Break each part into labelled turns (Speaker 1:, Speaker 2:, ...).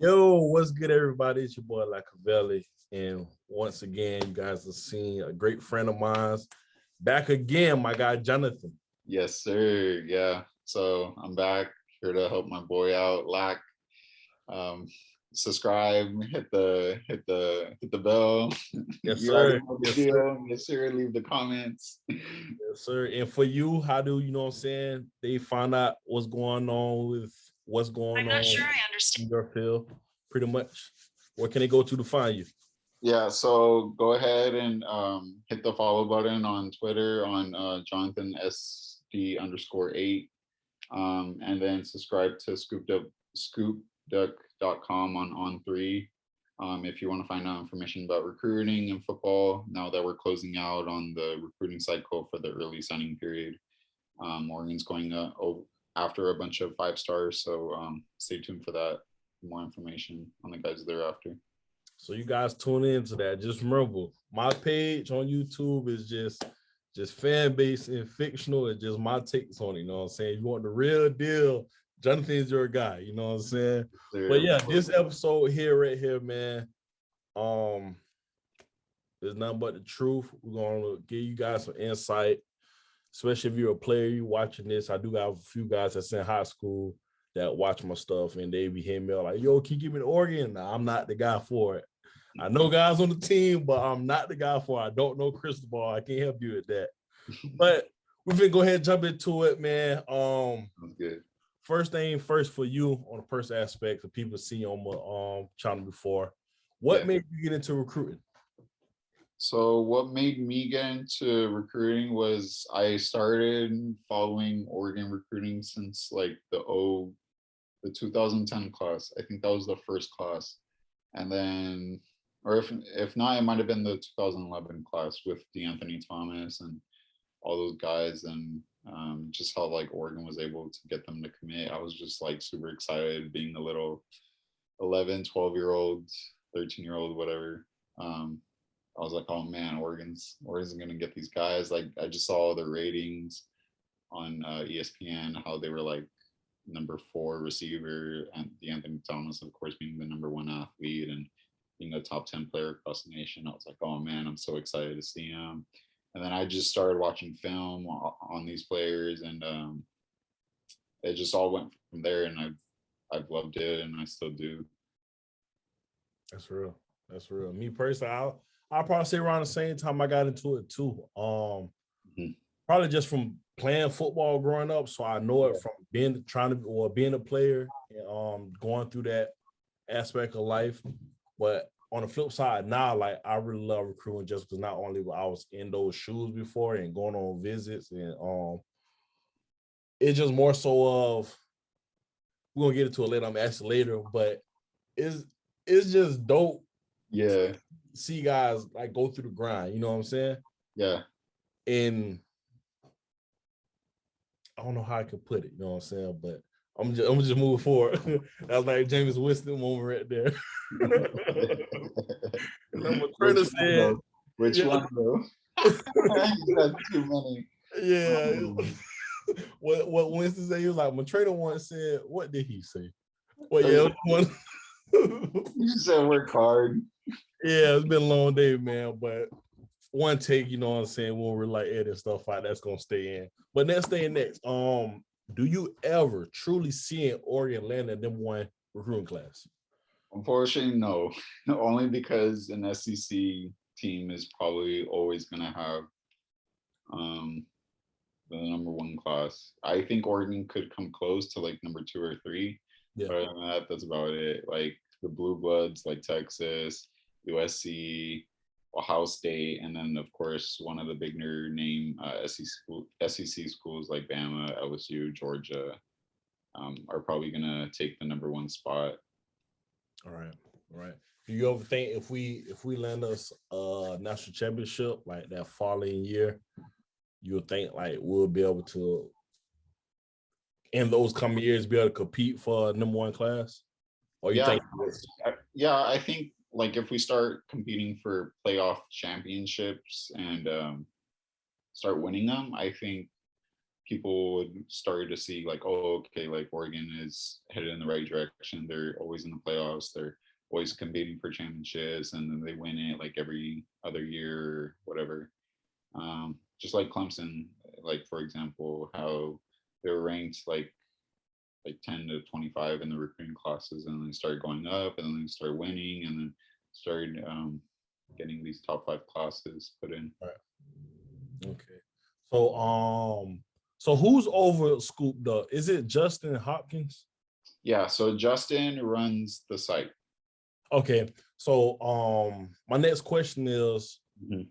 Speaker 1: Yo, what's good, everybody? It's your boy Lacavelli. And once again, you guys have seen a great friend of mine's back again, my guy Jonathan.
Speaker 2: Yes, sir. Yeah. So I'm back here to help my boy out. Lack. Um, subscribe, hit the bell.
Speaker 1: Yes,
Speaker 2: You already
Speaker 1: sir.
Speaker 2: know the
Speaker 1: Yes, sir.
Speaker 2: deal. Yes, sir. Leave the comments.
Speaker 1: Yes, sir. And for you, how do you know what I'm saying? They find out what's going
Speaker 3: I'm not
Speaker 1: on
Speaker 3: sure I understand.
Speaker 1: in your field, pretty much. Where can they go to find you?
Speaker 2: Yeah, so go ahead and hit the follow button on Twitter on Jonathan SD underscore 8. And then subscribe to ScoopDuck.com on three. If you want to find out information about recruiting and football, now that we're closing out on the recruiting cycle for the early signing period, Oregon's going after a bunch of 5 stars. So stay tuned for that. More information on the guys thereafter.
Speaker 1: So you guys tune into that. Just remember, my page on YouTube is just fan base and fictional. It's just my takes on it. You know what I'm saying? If you want the real deal, Jonathan's your guy. You know what I'm saying? But yeah, this episode here, right here, man. Um, there's nothing but the truth. We're gonna give you guys some insight, especially if you're a player, you watching this. I do have a few guys that's in high school that watch my stuff and they be hitting me like, yo, can you give me the Oregon? Nah, I'm not the guy for it. I know guys on the team, but I'm not the guy for it. I don't know crystal ball. I can't help you with that. But we're gonna go ahead and jump into it, man.
Speaker 2: Sounds good.
Speaker 1: First thing first for you on the personal aspect that people see on my channel before. What made you get into recruiting?
Speaker 2: So what made me get into recruiting was I started following Oregon recruiting since like the 2010 class. I think that was the first class. And then or if not, it might have been the 2011 class with DeAnthony Thomas and all those guys, and just how like Oregon was able to get them to commit. I was just like super excited being a little 11, 12-year old, 13-year-old, whatever. I was like, oh man, Oregon's gonna get these guys. Like I just saw the ratings on ESPN, how they were like number 4 receiver, and DeAnthony Thomas, of course, being the number 1 athlete and being a top 10 player across the nation. I was like, oh man, I'm so excited to see him. And then I just started watching film on these players, and it just all went from there. And I've loved it, and I still do.
Speaker 1: That's real. That's real. Me personally, I'll probably say around the same time I got into it too. Probably just from playing football growing up, so I know it from being a player and going through that aspect of life. But on the flip side, now like I really love recruiting just because not only I was in those shoes before and going on visits, and it's just more so of we're gonna get into it later. I'm asking later, but it's just dope.
Speaker 2: Yeah.
Speaker 1: See guys like go through the grind, you know what I'm saying?
Speaker 2: Yeah.
Speaker 1: And I don't know how I could put it, you know what I'm saying? But I'm just moving forward. That's like James Winston moment right there.
Speaker 2: Which
Speaker 1: said,
Speaker 2: one though? You got too many.
Speaker 1: Yeah. What Winston said, he was like, my trainer once said, what did he say? Well, yeah, one.
Speaker 2: You said work hard.
Speaker 1: Yeah, it's been a long day, man. But one take, you know what I'm saying, when we're like editing stuff out, that's gonna stay in. But let's stay in next. Do you ever truly see an Oregon land in number 1 recruiting class?
Speaker 2: Unfortunately, no. Only because an SEC team is probably always gonna have the number 1 class. I think Oregon could come close to like number 2 or 3.
Speaker 1: Yeah.
Speaker 2: But other than that, that's about it. Like the blue bloods like Texas, USC, Ohio State, and then of course one of the bigger name SEC schools like Bama, LSU, Georgia are probably gonna take the number 1 spot.
Speaker 1: All right. Do you ever think if we land us a national championship like that following year, you'll think like we'll be able to in those coming years be able to compete for number 1 class? Or you think?
Speaker 2: I think like if we start competing for playoff championships and start winning them, I think people would start to see like, oh, okay, like Oregon is headed in the right direction. They're always in the playoffs. They're always competing for championships, and then they win it like every other year or whatever. Just like Clemson, like for example, how they were ranked like 10 to 25 in the recruiting classes, and then they started going up, and then they started winning, and then started getting these top 5 classes put in.
Speaker 1: Right. Okay. So who's over ScoopDucks? Is it Justin Hopkins?
Speaker 2: Yeah, so Justin runs the site.
Speaker 1: Okay. So my next question is it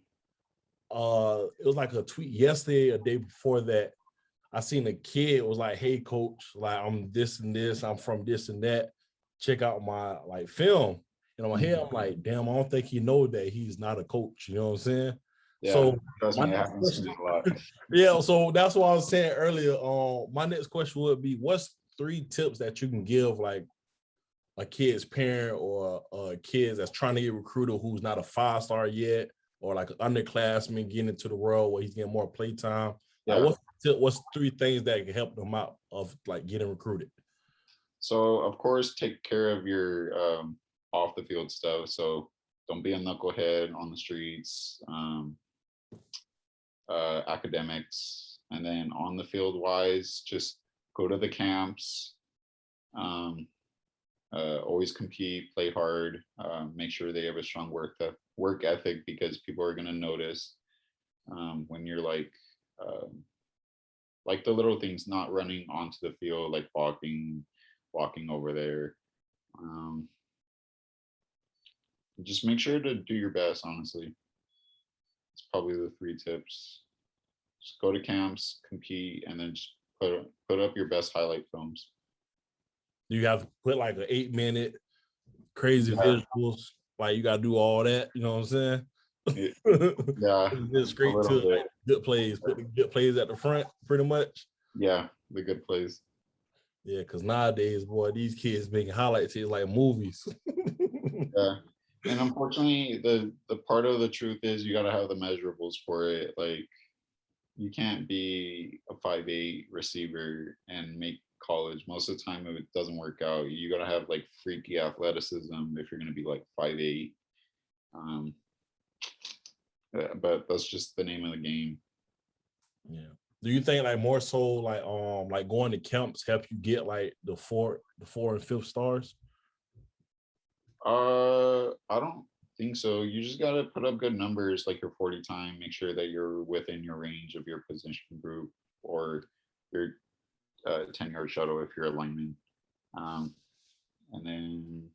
Speaker 1: was like a tweet yesterday, a day before that. I seen a kid was like, "Hey coach, like I'm this and this, I'm from this and that. Check out my like film." And on my head, I'm like, damn, I don't think he know that he's not a coach. You know what I'm saying?
Speaker 2: Yeah,
Speaker 1: so
Speaker 2: trust me, it happens to me a lot.
Speaker 1: yeah, so that's what I was saying earlier. My next question would be, what's 3 tips that you can give like a kid's parent or kids that's trying to get recruited who's not a 5-star yet, or like an underclassman getting into the world where he's getting more playtime?
Speaker 2: Yeah.
Speaker 1: Like what's 3 things that can help them out of like getting recruited?
Speaker 2: So of course, take care of your off the field stuff. So don't be a knucklehead on the streets. Academics, and then on the field wise, just go to the camps. Always compete, play hard. Make sure they have a strong work ethic, because people are going to notice when you're like the little things, not running onto the field, like walking over there. Just make sure to do your best, honestly. It's probably the 3 tips. Just go to camps, compete, and then just put up your best highlight films.
Speaker 1: You have to put like an 8-minute crazy visuals. Like you got to do all that. You know what I'm saying?
Speaker 2: Yeah,
Speaker 1: It's straight to like, good plays. Put the good plays at the front, pretty much.
Speaker 2: Yeah, the good plays.
Speaker 1: Yeah, because nowadays, boy, these kids making highlights is like movies.
Speaker 2: Yeah, and unfortunately, the part of the truth is you got to have the measurables for it. Like, you can't be a 5'8" receiver and make college. Most of the time, if it doesn't work out, you got to have like freaky athleticism if you're going to be like 5'8". But that's just the name of the game.
Speaker 1: Yeah. Do you think like more so like going to camps help you get like the 4 and 5th stars?
Speaker 2: I don't think so. You just got to put up good numbers, like your 40 time, make sure that you're within your range of your position group, or your 10-yard shuttle if you're a lineman. And then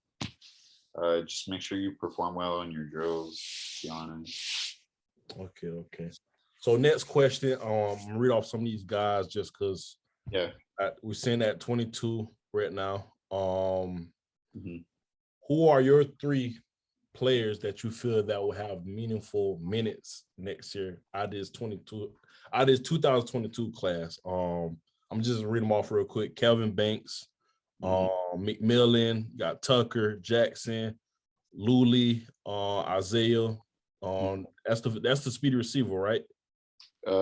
Speaker 2: just make sure you perform well in your drills, to be honest.
Speaker 1: Okay. So next question, I'm gonna read off some of these guys just because we're sitting at 22 right now. Who are your 3 players that you feel that will have meaningful minutes next year out of this 2022 class? I'm just reading them off real quick. Kelvin Banks, McMillan, you got Tucker, Jackson, Luley, Isaiah. That's the speedy receiver, right?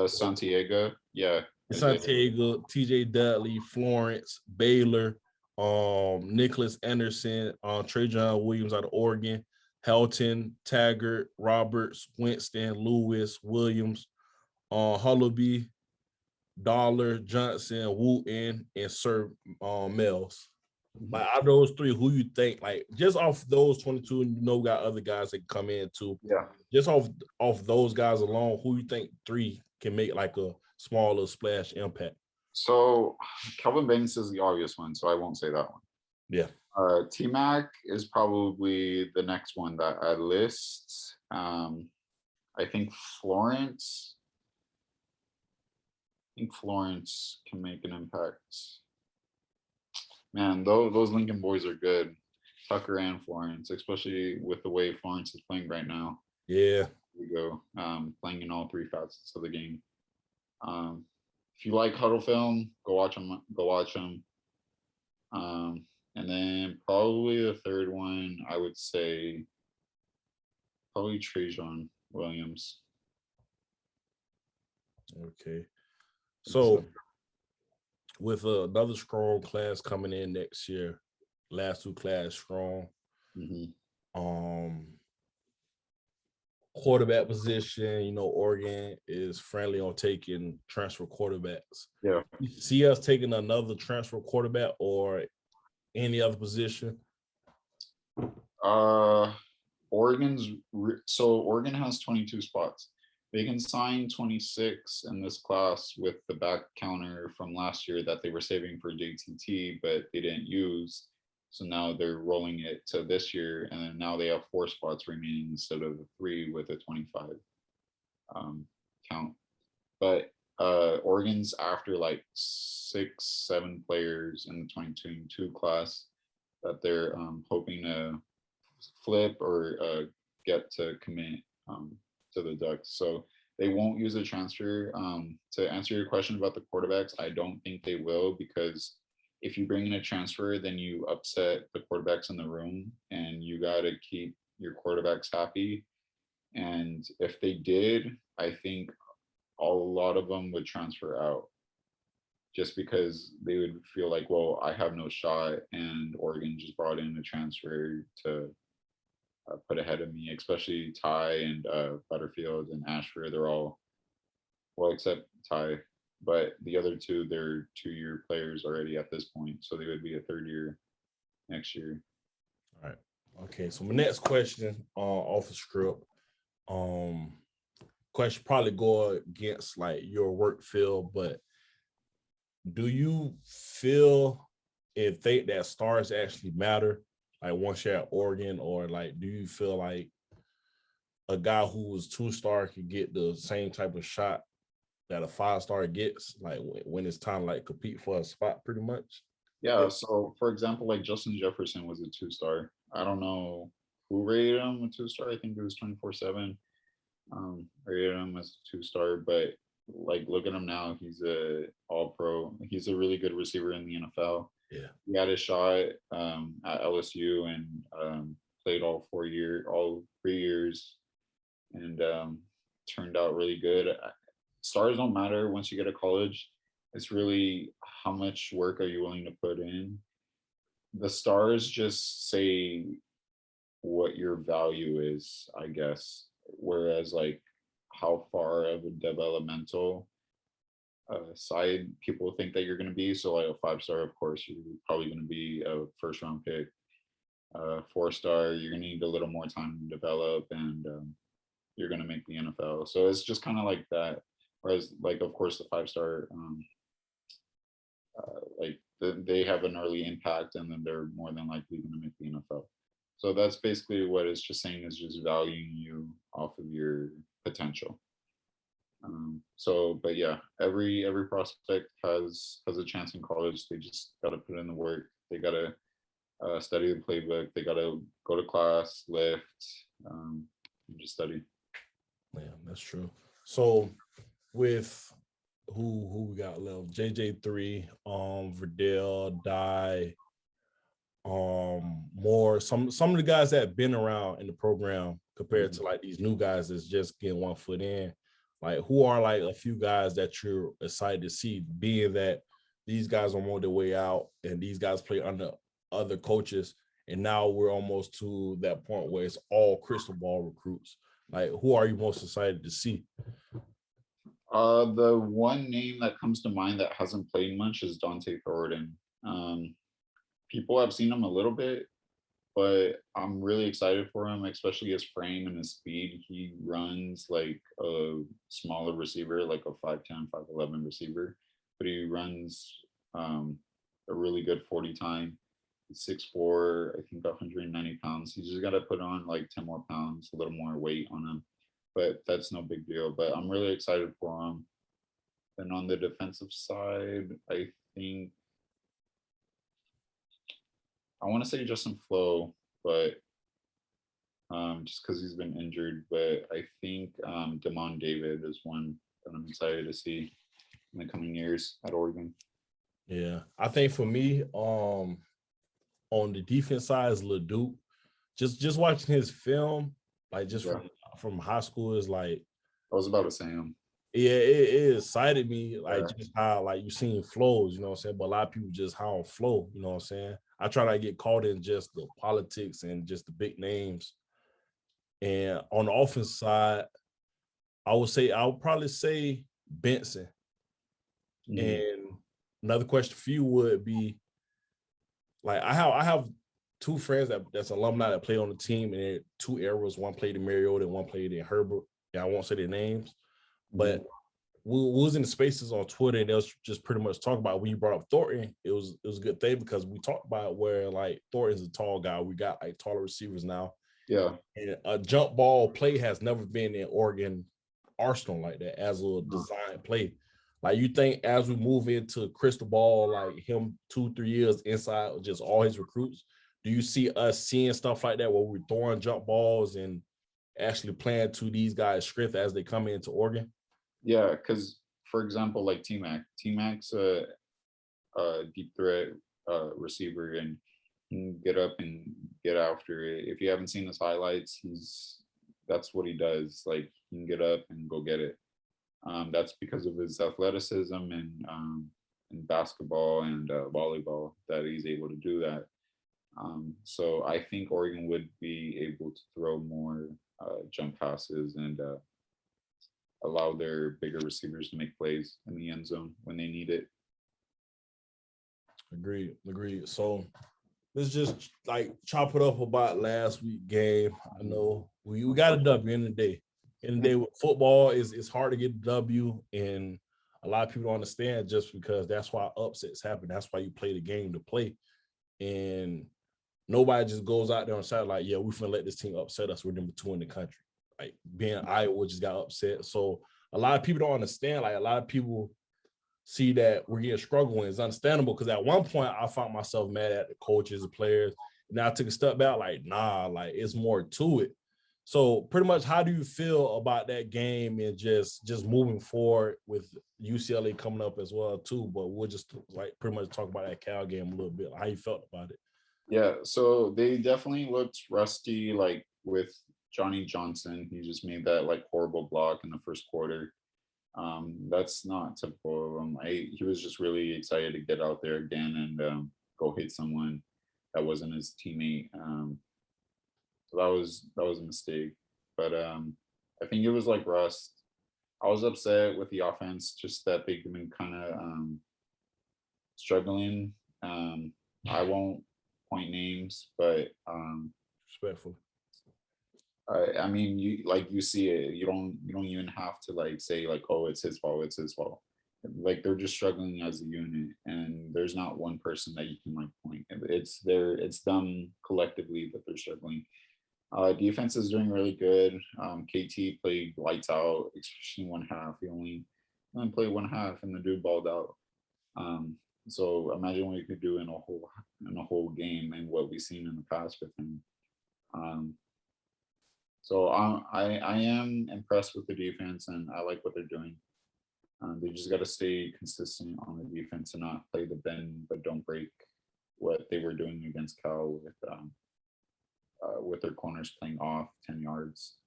Speaker 2: Santiago, yeah.
Speaker 1: Santiago, TJ Dudley, Florence, Baylor, Nicholas Anderson, Trajan Williams out of Oregon, Helton, Taggart, Roberts, Winston, Lewis, Williams, Hullaby, Dollar, Johnson, Wooten, and Sir Mills. Like out of those 3, who you think, like just off those 22, and got other guys that come in too.
Speaker 2: Yeah.
Speaker 1: Just off those guys alone, who you think 3 can make like a smaller splash impact?
Speaker 2: So Kelvin Banks is the obvious one, so I won't say that one.
Speaker 1: Yeah.
Speaker 2: T-Mac is probably the next one that I list. I think Florence can make an impact. Man, those Lincoln boys are good. Tucker and Florence, especially with the way Florence is playing right now.
Speaker 1: Yeah.
Speaker 2: We go playing in all 3 facets of the game. If you like huddle film, go watch them. And then probably the 3rd one, I would say probably Trajan Williams.
Speaker 1: Okay. So with another strong class coming in next year, last two class strong.
Speaker 2: Mhm.
Speaker 1: Quarterback position, Oregon is friendly on taking transfer quarterbacks.
Speaker 2: Yeah.
Speaker 1: You see us taking another transfer quarterback or any other position?
Speaker 2: So Oregon has 22 spots. They can sign 26 in this class with the back counter from last year that they were saving for JTT, but they didn't use. So now they're rolling it to this year, and then now they have 4 spots remaining instead of 3 with a 25 count. But Oregon's after like 6-7 players in the 2022 class that they're hoping to flip or get to commit to the Ducks. So they won't use a transfer. To answer your question about the quarterbacks, I don't think they will, because if you bring in a transfer, then you upset the quarterbacks in the room, and you got to keep your quarterbacks happy. And if they did, I think a lot of them would transfer out, just because they would feel like, well, I have no shot, and Oregon just brought in a transfer to put ahead of me, especially Ty and Butterfield and Ashford. They're all, well, except Ty, but the other two, they're 2-year players already at this point, so they would be a 3rd year next year.
Speaker 1: All right. Okay. So my next question off the script. Question probably go against like your work field, but do you feel and think that stars actually matter? Like once you're at Oregon, or like do you feel like a guy who was 2-star could get the same type of shot that a 5-star gets, like when it's time to like compete for a spot, pretty much?
Speaker 2: Yeah. So for example, like Justin Jefferson was a 2-star. I don't know who rated him a 2-star. I think it was 24/7. Rated him as a 2-star, but like look at him now. He's a all pro. He's a really good receiver in the NFL.
Speaker 1: Yeah.
Speaker 2: He had a shot at LSU and played all 3 years, and turned out really good. Stars don't matter once you get to college. It's really how much work are you willing to put in. The stars just say what your value is, I guess. Whereas like how far of a developmental side people think that you're going to be. So like a 5-star, of course, you're probably going to be a 1st-round pick. 4-star, you're going to need a little more time to develop, and you're going to make the NFL. So it's just kind of like that. Whereas like, of course, the 5-star, like they have an early impact, and then they're more than likely going to make the NFL. So that's basically what it's just saying, is just valuing you off of your potential. But yeah, every prospect has a chance in college. They just got to put in the work. They got to study the playbook. They got to go to class, lift, and just study.
Speaker 1: Yeah, that's true. So with who we got left? JJ3, Verdell, Die, more some of the guys that have been around in the program compared to like these new guys that's just getting one foot in. Like who are like a few guys that you're excited to see, being that these guys are on their way out and these guys play under other coaches, and now we're almost to that point where it's all crystal ball recruits. Like who are you most excited to see?
Speaker 2: The one name that comes to mind that hasn't played much is Dante Thornton. People have seen him a little bit, but I'm really excited for him, especially his frame and his speed. He runs like a smaller receiver, like a 5'10", 5'11" receiver, but he runs a really good 40 time. He's 6'4", I think 190 pounds. He's just got to put on like 10 more pounds, a little more weight on him, but that's no big deal. But I'm really excited for him. And on the defensive side, I think I want to say Justin Flo, but just because he's been injured. But I think Damon David is one that I'm excited to see in the coming years at Oregon.
Speaker 1: Yeah, I think for me, on the defense side is LeDuc. Just watching his film, like just from high school, is like
Speaker 2: I was about to say him.
Speaker 1: Yeah, it excited me, like
Speaker 2: Yeah.
Speaker 1: just how like you seen flows, you know what I'm saying? But a lot of people just how on flow, you know what I'm saying? I try not to get caught in just the politics and just the big names. And on the offense side, I would probably say Benson.
Speaker 2: Mhm.
Speaker 1: And another question for you would be like I have two friends that's alumni that play on the team and they're two eras. One played in Mariota and one played in Herbert. And I won't say their names, but we was in the spaces on Twitter and they was just pretty much talking about when you brought up Thornton, it was a good thing because we talked about where like Thornton's a tall guy. We got like taller receivers now.
Speaker 2: Yeah.
Speaker 1: And a jump ball play has never been in Oregon arsenal like that as a design play. Like you think as we move into crystal ball, like him 2-3 years inside just all his recruits, do you see us seeing stuff like that where we're throwing jump balls and actually playing to these guys' strength as they come into Oregon?
Speaker 2: Yeah, because for example, like T-Mac's a deep threat receiver and he can get up and get after it. If you haven't seen his highlights, that's what he does. Like he can get up and go get it. That's because of his athleticism and in basketball and volleyball that he's able to do that. So I think Oregon would be able to throw more jump passes and allow their bigger receivers to make plays in the end zone when they need it.
Speaker 1: Agreed. So let's just like chop it up about last week game. I know we got a W in the day. In the day with football it's hard to get a W, and a lot of people don't understand just because that's why upsets happen. That's why you play the game to play. And nobody just goes out there on side like, yeah, we finna let this team upset us. We're number 2 in the country. Like being Iowa just got upset. So a lot of people don't understand. Like a lot of people see that we're getting struggling. It's understandable because at one point I found myself mad at the coaches and players. And I took a step back, like, nah, like it's more to it. So pretty much how do you feel about that game and just moving forward with UCLA coming up as well too? But we'll just like pretty much talk about that Cal game a little bit, like how you felt about it.
Speaker 2: Yeah, so they definitely looked rusty, like with Johnny Johnson. He just made that like horrible block in the first quarter. That's not typical of him. He was just really excited to get out there again and go hit someone that wasn't his teammate. So that was a mistake. But I think it was like rust. I was upset with the offense, just that they've been kind of struggling. I won't point names, but
Speaker 1: Respectful.
Speaker 2: I mean, you see it. You don't even have to like say like, oh, it's his fault. It's his fault. Like they're just struggling as a unit, and there's not one person that you can like point. It's them collectively that they're struggling. Defense is doing really good. KT played lights out, especially one half. He only played one half, and the dude balled out. Um, so imagine what you could do in a whole game and what we've seen in the past with him. Um, so I am impressed with the defense, and I like what they're doing. They just got to stay consistent on the defense and not play the bend but don't break what they were doing against Cal with their corners playing off 10 yards.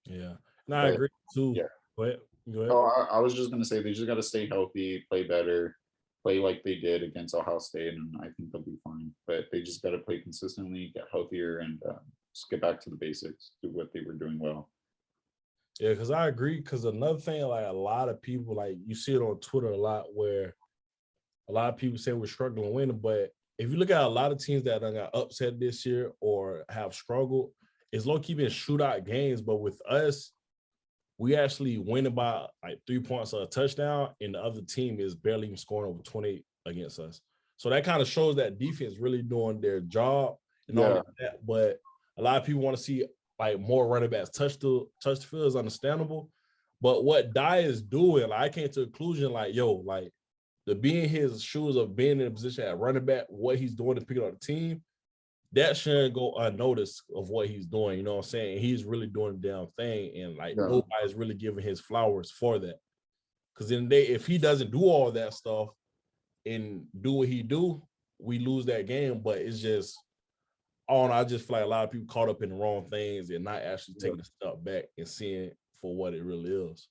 Speaker 1: Yeah. No, I
Speaker 2: But
Speaker 1: agree too.
Speaker 2: yeah,
Speaker 1: Go ahead. Go ahead.
Speaker 2: oh, I was just gonna say they just got to stay healthy, play better, play like they did against Ohio State, and I think they'll be fine. But they just got to play consistently, get healthier, and just get back to the basics, do what they were doing well.
Speaker 1: Yeah, because I agree. Because another thing, like a lot of people, like you see it on Twitter a lot, where a lot of people say we're struggling winning, but if you look at a lot of teams that got upset this year or have struggled, it's low key been shootout games. But with us, we actually win by like 3 points or a touchdown, and the other team is barely even scoring over 28 against us. So that kind of shows that defense really doing their job and all
Speaker 2: Yeah,
Speaker 1: of that. But a lot of people want to see like more running backs touch the field is understandable. But what Dye is doing, like, I came to a conclusion like, yo, like to be in his shoes of being in a position at running back, what he's doing to pick up the team, that shouldn't go unnoticed of what he's doing. You know what I'm saying? He's really doing the damn thing, and like
Speaker 2: yeah,
Speaker 1: nobody's really giving his flowers for that. Because in the day, if he doesn't do all that stuff and do what he do, we lose that game. But it's just, oh, I just feel like a lot of people caught up in the wrong things and not actually
Speaker 2: yeah.
Speaker 1: taking a step back and seeing for what it really is.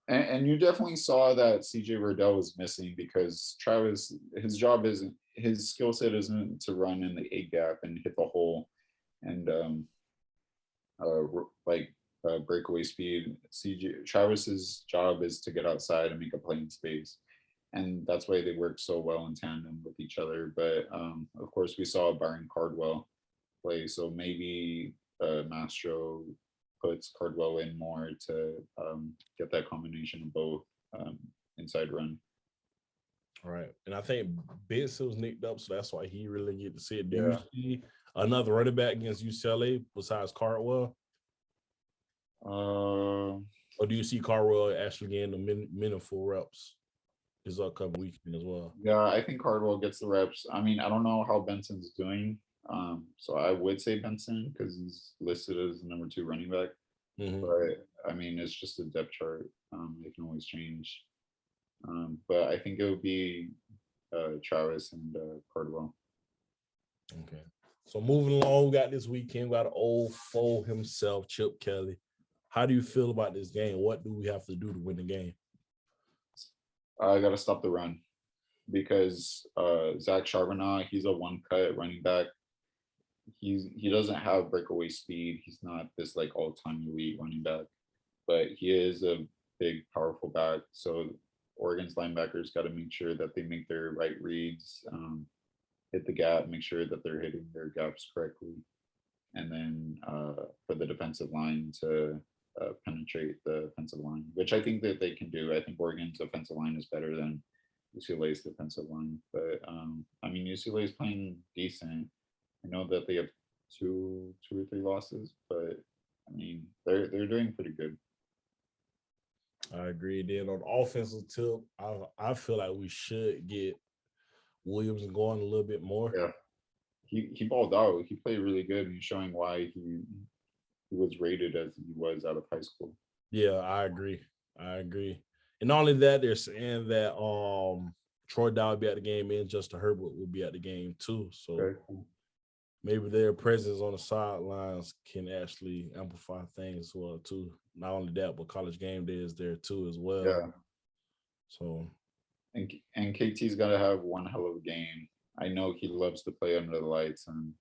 Speaker 2: And you definitely saw that CJ Verdell was missing because Travis, his skill set isn't to run in the A gap and hit the hole and like breakaway speed. CJ Travis's job is to get outside and make a play in space, and that's why they work so well in tandem with each other. But of course, we saw Byron Cardwell play, so maybe Mastro puts Cardwell in more to get that combination of both inside run.
Speaker 1: All right. And I think Benson was nicked up, so that's why he really get to see it. Do
Speaker 2: Yeah.
Speaker 1: you see another running back against UCLA besides Cardwell? Or do you see Cardwell actually getting the meaningful reps this upcoming weekend as well?
Speaker 2: Yeah, I think Cardwell gets the reps. I mean, I don't know how Benson's doing. So I would say Benson because he's listed as the number 2 running back.
Speaker 1: Mm-hmm.
Speaker 2: But I mean, it's just a depth chart. It can always change. But I think it would be Travis and Cardwell.
Speaker 1: Okay. So moving along, we got this weekend, we got an old foe himself, Chip Kelly. How do you feel about this game? What do we have to do to win the game?
Speaker 2: I got to stop the run because Zach Charbonnet, he's a one-cut running back. He doesn't have breakaway speed. He's not this like all-time elite running back, but he is a big, powerful back. So Oregon's linebackers got to make sure that they make their right reads, hit the gap, make sure that they're hitting their gaps correctly, and then for the defensive line to penetrate the offensive line, which I think that they can do. I think Oregon's offensive line is better than UCLA's defensive line, but I mean UCLA is playing decent. I know that they have two or three losses, but I mean they're doing pretty good.
Speaker 1: I agree. Then on the offensive tip, I feel like we should get Williams going a little bit more.
Speaker 2: Yeah, he balled out. He played really good, and he's showing why he was rated as he was out of high school.
Speaker 1: Yeah, I agree. And not only that, they're saying that Troy Dow will be at the game and Justin Herbert will be at the game too. So maybe their presence on the sidelines can actually amplify things as well too. Not only that, but College Game Day is there too as well.
Speaker 2: Yeah.
Speaker 1: So
Speaker 2: and KT's got to have one hell of a game. I know he loves to play under the lights and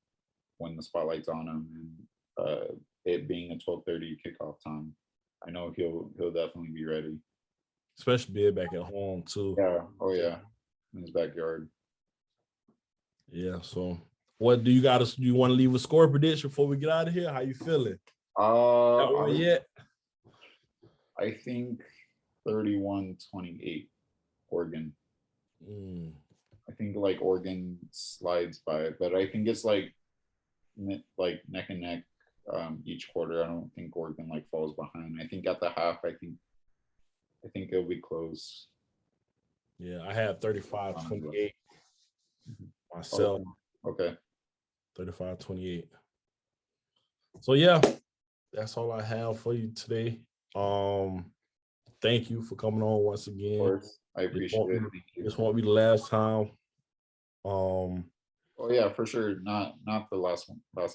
Speaker 2: when the spotlight's on him, and it being a 12:30 kickoff time, I know he'll definitely be ready.
Speaker 1: Especially being back at home too.
Speaker 2: Yeah. Oh yeah. In his backyard.
Speaker 1: Yeah. So what do you got us? Do you want to leave a score prediction before we get out of here? How you feeling? Got one yet?
Speaker 2: I think 31-28 Oregon. I think like Oregon slides by, but I think it's like neck and neck each quarter. I don't think Oregon like falls behind. I think at the half, I think it'll be close.
Speaker 1: Yeah, I have 35-28 myself.
Speaker 2: Okay.
Speaker 1: 35-28. So yeah, that's all I have for you today. Thank you for coming on once again. Of course.
Speaker 2: I appreciate it. Thank you.
Speaker 1: This won't be the last time.
Speaker 2: Oh yeah, for sure. Not the last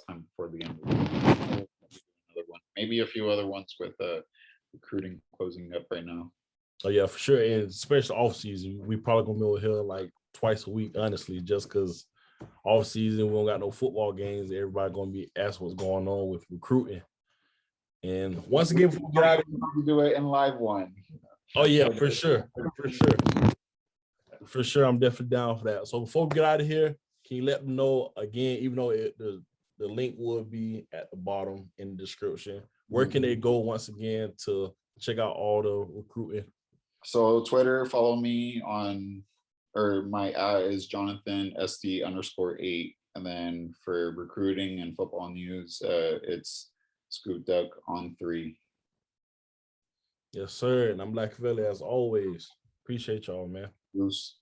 Speaker 2: time before the end. Another one. Maybe a few other ones with recruiting closing up right now.
Speaker 1: Oh yeah, for sure. And especially off season, we probably gonna be over here like twice a week, honestly, just because off season we don't got no football games. Everybody gonna be asked what's going on with recruiting. And once again, before we get out,
Speaker 2: do it in live one.
Speaker 1: Oh yeah, for sure. For sure, I'm definitely down for that. So before we get out of here, can you let them know again, even though the link will be at the bottom in the description, where can they go once again to check out all the recruiting?
Speaker 2: So Twitter, follow me on, or my is Jonathan SD_8. And then for recruiting and football news, it's ScoopDuck on 3.
Speaker 1: Yes, sir. And I'm Black Philly as always. Appreciate y'all, man.
Speaker 2: Bruce.